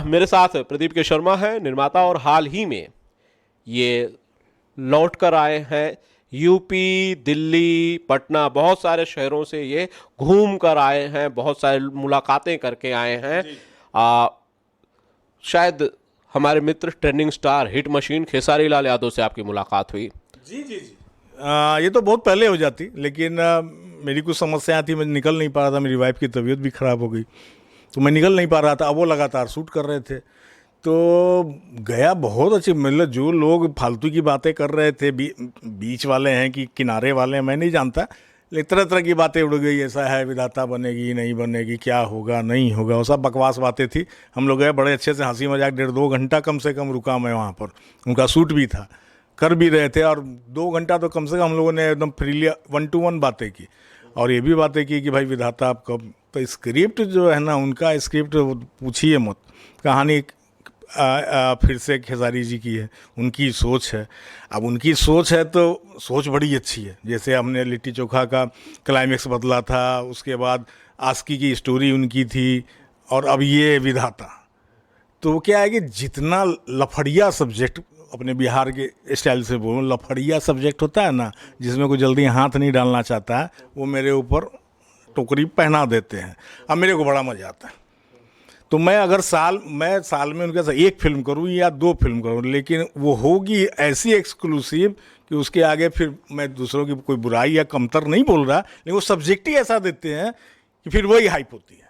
मेरे साथ प्रदीप के शर्मा हैं, निर्माता, और हाल ही में ये लौट कर आए हैं। यूपी, दिल्ली, पटना, बहुत सारे शहरों से ये घूम कर आए हैं, बहुत सारे मुलाकातें करके आए हैं। शायद हमारे मित्र trending star hit machine Khesari Lal Yadav से आपकी मुलाकात हुई। जी जी जी। ये तो बहुत पहले हो जाती, लेकिन मेरी कुछ समस्या थी, मैं निकल नहीं पा रहा था। मेरी वाइफ की तबीयत भी ख़राब हो गई, तो मैं निकल नहीं पा रहा था। अब वो लगातार शूट कर रहे थे, तो गया। बहुत अच्छी, मतलब जो लोग फालतू की बातें कर रहे थे, बीच वाले हैं कि किनारे वाले हैं, मैं नहीं जानता, लेकिन तरह तरह की बातें उड़ गई। ऐसा है, विधाता बनेगी नहीं बनेगी, क्या होगा नहीं होगा, वो सब बकवास बातें थी। हम लोग गए, बड़े अच्छे से हंसी मजाक, 1.5-2 घंटा कम से कम रुका मैं वहाँ पर। उनका शूट भी था, कर भी रहे थे, और 2 घंटा तो कम से कम हम लोगों ने एकदम फ्रीली 1-to-1 बातें की। और ये भी बातें की कि भाई विधाता आप कब, तो स्क्रिप्ट जो है ना, उनका स्क्रिप्ट पूछिए मत। कहानी फिर से खेसारी जी की है, उनकी सोच है। अब उनकी सोच है तो सोच बड़ी अच्छी है। जैसे हमने लिट्टी चोखा का क्लाइमेक्स बदला था, उसके बाद आस्की की स्टोरी उनकी थी, और अब ये विधाता। तो क्या है कि जितना लफड़िया सब्जेक्ट, अपने बिहार के स्टाइल से बोलूँ, लफड़िया सब्जेक्ट होता है ना, जिसमें कोई जल्दी हाथ नहीं डालना चाहता है, वो मेरे ऊपर टोकरी पहना देते हैं। अब मेरे को बड़ा मज़ा आता है। तो मैं अगर साल में उनके साथ 1 फिल्म करूँ या 2 फिल्म करूँ, लेकिन वो होगी ऐसी एक्सक्लूसिव कि उसके आगे फिर मैं दूसरों की कोई बुराई या कमतर नहीं बोल रहा, लेकिन वो सब्जेक्ट ही ऐसा देते हैं कि फिर वही हाइप होती है।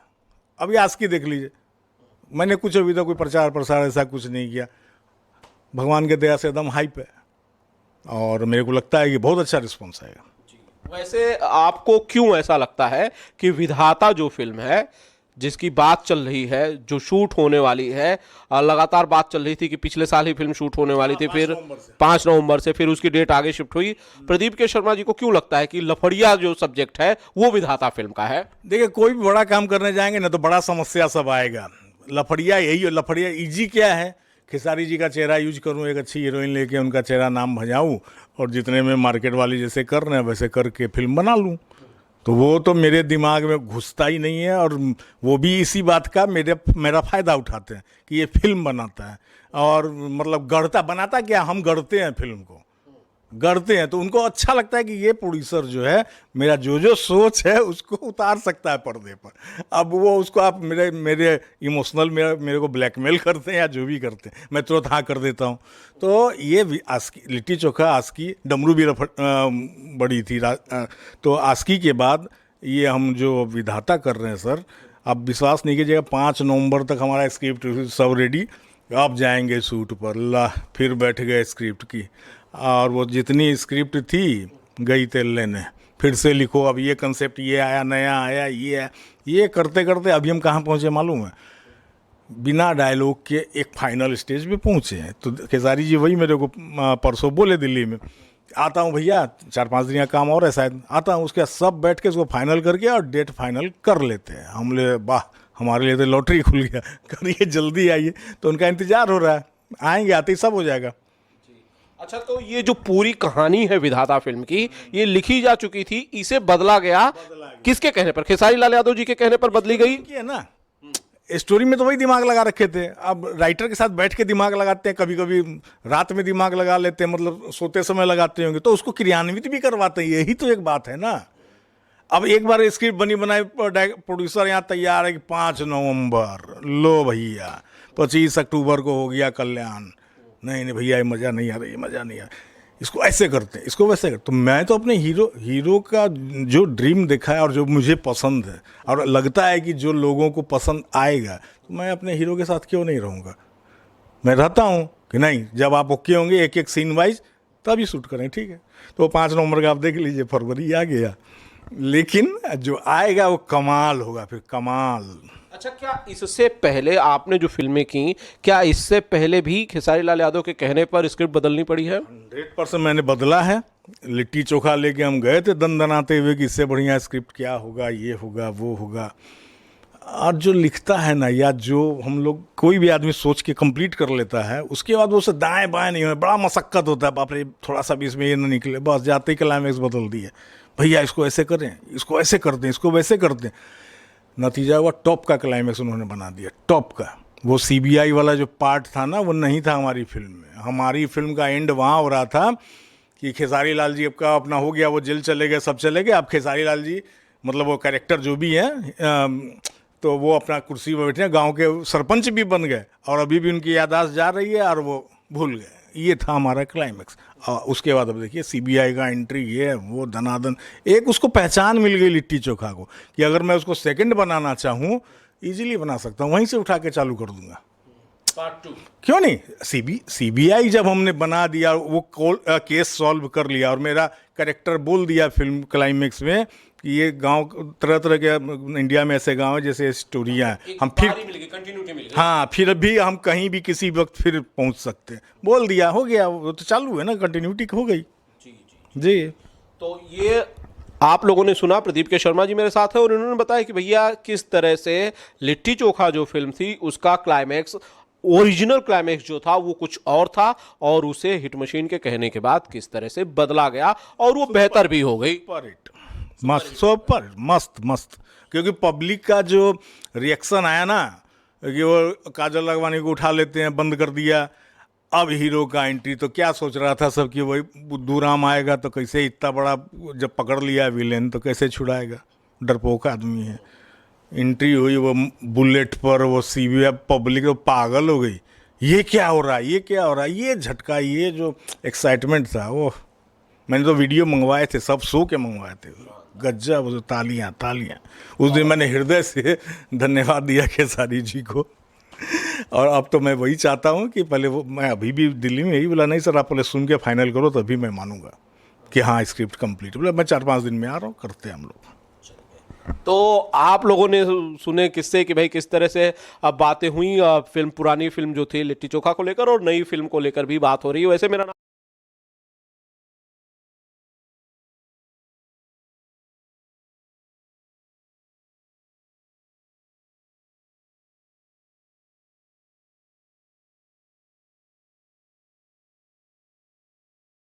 अभी आज की देख लीजिए, मैंने कुछ अभी तक कोई प्रचार प्रसार ऐसा कुछ नहीं किया, भगवान के दया से एकदम हाइप है, और मेरे को लगता है कि बहुत अच्छा रिस्पॉन्स आएगा। वैसे आपको क्यों ऐसा लगता है कि विधाता जो फिल्म है, जिसकी बात चल रही है, जो शूट होने वाली है, लगातार बात चल रही थी कि पिछले साल ही फिल्म शूट होने वाली थी, फिर 5 नवंबर से फिर उसकी डेट आगे शिफ्ट हुई। प्रदीप के शर्मा जी को क्यों लगता है कि लफड़िया जो सब्जेक्ट है वो विधाता फिल्म का है? देखिए, कोई भी बड़ा काम करने जाएंगे ना, तो बड़ा समस्या सब आएगा। लफड़िया यही है। लफड़िया इजी क्या है, खेसारी जी का चेहरा यूज करूँ, एक अच्छी हीरोइन लेके उनका चेहरा नाम भजाऊँ, और जितने में मार्केट वाली जैसे कर रहे हैं वैसे करके फिल्म बना लूँ। तो वो तो मेरे दिमाग में घुसता ही नहीं है, और वो भी इसी बात का मेरा फ़ायदा उठाते हैं कि ये फिल्म बनाता है, और मतलब बनाता क्या, हम गढ़ते हैं, फिल्म को गढ़ते हैं। तो उनको अच्छा लगता है कि ये प्रोड्यूसर जो है, मेरा जो सोच है उसको उतार सकता है पर्दे पर। अब वो उसको आप मेरे इमोशनल मेरे को ब्लैकमेल करते हैं या जो भी करते हैं, मैं तुरंत हाँ कर देता हूँ। तो ये आस्की, लिट्टी चोखा, आस्की, डमरू भी बड़ी थी। तो आस्की के बाद ये हम जो विधाता कर रहे हैं सर, आप विश्वास नहीं कीजिएगा, 5 नवंबर तक हमारा स्क्रिप्ट सब रेडी। अब जाएंगे शूट पर, ला फिर बैठ गए स्क्रिप्ट की, और वो जितनी स्क्रिप्ट थी गई तेल लेने, फिर से लिखो, अब ये कंसेप्ट ये आया, नया आया, ये करते करते अभी हम कहाँ पहुँचे मालूम है? बिना डायलॉग के एक फाइनल स्टेज पे पहुँचे हैं। तो खेसारी जी वही मेरे को परसों बोले दिल्ली में, आता हूँ भैया, 4-5 दिन का काम और है शायद, आता हूँ, उसके सब बैठ के उसको फाइनल करके और डेट फाइनल कर लेते हैं। हम ले वाह, हमारे लिए तो लॉटरी खुल गया, करिए जल्दी आइए। तो उनका इंतजार हो रहा है, आएंगे, आते ही सब हो जाएगा। अच्छा, तो ये जो पूरी कहानी है विधाता फिल्म की, ये लिखी जा चुकी थी, इसे बदला गया किसके कहने पर? खेसारी लाल यादव जी के कहने पर बदली गई है ना। स्टोरी में तो वही दिमाग लगा रखे थे, अब राइटर के साथ बैठ के दिमाग लगाते हैं, कभी कभी रात में दिमाग लगा लेते हैं, मतलब सोते समय लगाते होंगे, तो उसको क्रियान्वित भी करवाते हैं। यही तो एक बात है ना। अब एक बार स्क्रिप्ट बनी बनाई, प्रोड्यूसर यहाँ तैयार है कि 5 नवंबर, लो भैया 25 अक्टूबर को हो गया कल्याण। नहीं भैया, ये मज़ा नहीं आ रहा, ये मज़ा नहीं आ रहा, इसको ऐसे करते हैं, इसको वैसे करते। तो मैं तो अपने हीरो का जो ड्रीम देखा है और जो मुझे पसंद है, और लगता है कि जो लोगों को पसंद आएगा, तो मैं अपने हीरो के साथ क्यों नहीं रहूँगा? मैं रहता हूँ कि नहीं, जब आप ओके होंगे एक सीन वाइज तभी शूट करें, ठीक है। तो 5 नवंबर का आप देख लीजिए, फरवरी आ गया, लेकिन जो आएगा वो कमाल होगा, फिर कमाल। अच्छा, क्या इससे पहले आपने जो फिल्में की, क्या इससे पहले भी खेसारी लाल यादव के कहने पर स्क्रिप्ट बदलनी पड़ी है? 100% मैंने बदला है। लिट्टी चोखा लेके हम गए थे दनाते हुए कि इससे बढ़िया स्क्रिप्ट क्या होगा, ये होगा, वो होगा। और जो लिखता है ना, या जो हम लोग कोई भी आदमी सोच के कंप्लीट कर लेता है, उसके बाद वो उसे दाएं बाएं नहीं हो, बड़ा मशक्कत होता है। बाप रे, थोड़ा सा भी इसमें ये ना निकले, बस जाते ही क्लाइमेक्स बदल दिए, भैया इसको ऐसे करें, इसको ऐसे करते हैं, इसको वैसे करते हैं। नतीजा हुआ टॉप का क्लाइमेक्स उन्होंने बना दिया, टॉप का। वो सीबीआई वाला जो पार्ट था ना, वो नहीं था हमारी फिल्म में। हमारी फिल्म का एंड वहाँ हो रहा था कि खेसारी लाल जी आपका अपना हो गया, वो जेल चले गए, सब चले गए, अब खेसारी लाल जी मतलब वो कैरेक्टर जो भी हैं तो वो अपना कुर्सी पर बैठे हैं, गांव के सरपंच भी बन गए और अभी भी उनकी याददाश्त जा रही है और वो भूल गए। ये था हमारा क्लाइमैक्स। उसके बाद अब देखिए सीबीआई का एंट्री, ये वो धनाधन, एक उसको पहचान मिल गई लिट्टी चोखा को कि अगर मैं उसको सेकंड बनाना चाहूँ इजीली बना सकता हूँ, वहीं से उठा के चालू कर दूंगा। पार्ट 2 क्यों नहीं? सीबीआई जब हमने बना दिया, वो केस सॉल्व कर लिया और मेरा कैरेक्टर बोल दिया फिल्म क्लाइमेक्स में कि ये गांव तरह तरह के इंडिया में ऐसे गांव है जैसे स्टोरियाँ हैं, हम फिर कंटिन्यूटी मिल गई। हाँ फिर भी हम कहीं भी किसी वक्त फिर पहुंच सकते हैं, बोल दिया, हो गया, वो तो चालू है ना, कंटिन्यूटी हो गई। जी जी। जी। तो ये आप लोगों ने सुना, प्रदीप के शर्मा जी मेरे साथ है और उन्होंने बताया कि भैया किस तरह से लिट्टी चोखा जो फिल्म थी उसका क्लाइमैक्स, ओरिजिनल क्लाइमैक्स जो था वो कुछ और था और उसे हिट मशीन के कहने के बाद किस तरह से बदला गया और वो बेहतर भी हो गई। सुपर हिट, मस्त, सुपर मस्त मस्त। क्योंकि पब्लिक का जो रिएक्शन आया ना कि वो काजल राघवानी को उठा लेते हैं, बंद कर दिया, अब हीरो का एंट्री, तो क्या सोच रहा था सब कि वही बुद्धूराम आएगा तो कैसे इतना बड़ा, जब पकड़ लिया विलेन तो कैसे छुड़ाएगा, डरपोक आदमी है। एंट्री हुई वो बुलेट पर, वो सीबीआई, पब्लिक तो पागल हो गई, ये क्या हो रहा है, ये क्या हो रहा है, ये झटका, ये जो एक्साइटमेंट था वो। मैंने तो वीडियो मंगवाए थे, सब शो के मंगवाए थे, गज्जब, वो तालियां तालियां। उस दिन मैंने हृदय से धन्यवाद दिया खेसारी जी को। और अब तो मैं वही चाहता हूँ कि पहले वो, मैं अभी भी दिल्ली में यही बोला, नहीं सर आप पहले सुन के फाइनल करो तभी मैं मानूंगा कि हाँ स्क्रिप्ट कंप्लीट। बोला मैं 4-5 दिन में आ रहा हूँ, करते हैं हम लोग। तो आप लोगों ने सुने किस्से कि भाई किस तरह से अब बातें हुई, फिल्म, पुरानी फिल्म जो थी लिट्टी चोखा को लेकर और नई फिल्म को लेकर भी बात हो रही है। वैसे मेरा